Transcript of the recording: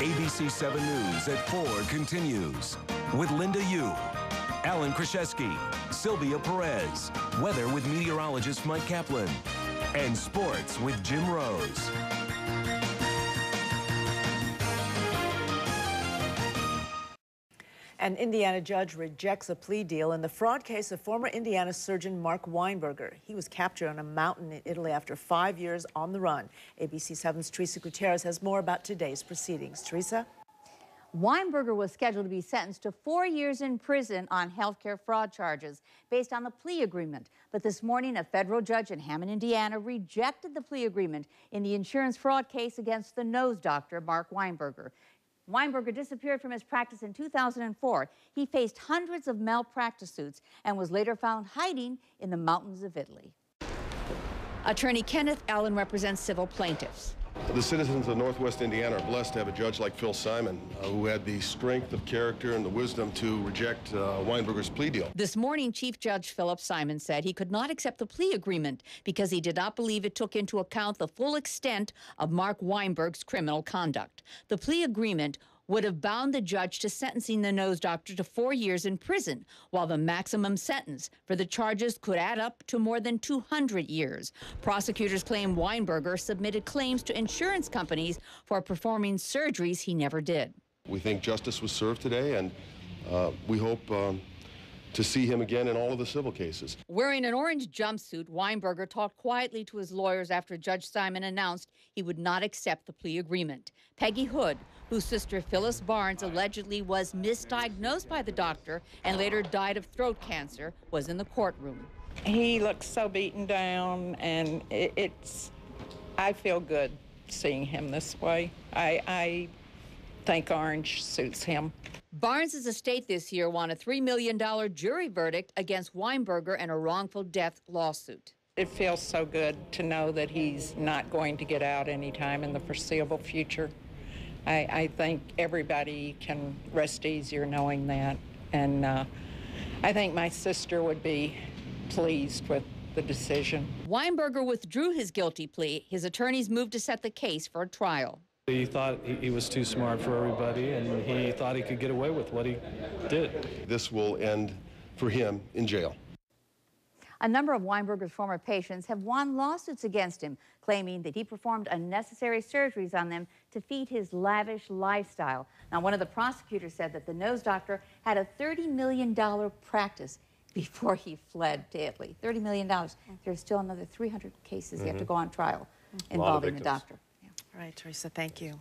ABC 7 News at 4 continues with Linda Yu, Alan Kraszewski, Sylvia Perez, weather with meteorologist Mike Kaplan, and sports with Jim Rose. An Indiana judge rejects a plea deal in the fraud case of former Indiana surgeon Mark Weinberger. He was captured on a mountain in Italy after 5 years on the run. ABC 7's Teresa Gutierrez has more about today's proceedings. Teresa? Weinberger was scheduled to be sentenced to 4 years in prison on healthcare fraud charges based on the plea agreement. But this morning, a federal judge in Hammond, Indiana, rejected the plea agreement in the insurance fraud case against the nose doctor, Mark Weinberger. Weinberger disappeared from his practice in 2004. He faced hundreds of malpractice suits and was later found hiding in the mountains of Italy. Attorney Kenneth Allen represents civil plaintiffs. The citizens of Northwest Indiana are blessed to have a judge like Phil Simon, who had the strength of character and the wisdom to reject Weinberger's plea deal. This morning, Chief Judge Philip Simon said he could not accept the plea agreement because he did not believe it took into account the full extent of Mark Weinberg's criminal conduct. The plea agreement would have bound the judge to sentencing the nose doctor to 4 years in prison, while the maximum sentence for the charges could add up to more than 200 years. Prosecutors claim Weinberger submitted claims to insurance companies for performing surgeries he never did. We think justice was served today, and we hope to see him again in all of the civil cases. Wearing an orange jumpsuit, Weinberger talked quietly to his lawyers after Judge Simon announced he would not accept the plea agreement. Peggy Hood, whose sister Phyllis Barnes allegedly was misdiagnosed by the doctor and later died of throat cancer, was in the courtroom. He looks so beaten down, and I feel good seeing him this way. I think orange suits him. Barnes' estate this year won a $3 million jury verdict against Weinberger in a wrongful death lawsuit. It feels so good to know that he's not going to get out anytime in the foreseeable future. I think everybody can rest easier knowing that, and I think my sister would be pleased with the decision. Weinberger withdrew his guilty plea. His attorneys moved to set the case for a trial. He thought he was too smart for everybody, and he thought he could get away with what he did. This will end for him in jail. A number of Weinberger's former patients have won lawsuits against him, claiming that he performed unnecessary surgeries on them to feed his lavish lifestyle. Now, one of the prosecutors said that the nose doctor had a $30 million practice before he fled to Italy. $30 million. There's still another 300 cases yet to go on trial involving the doctor. All right, Teresa, thank you.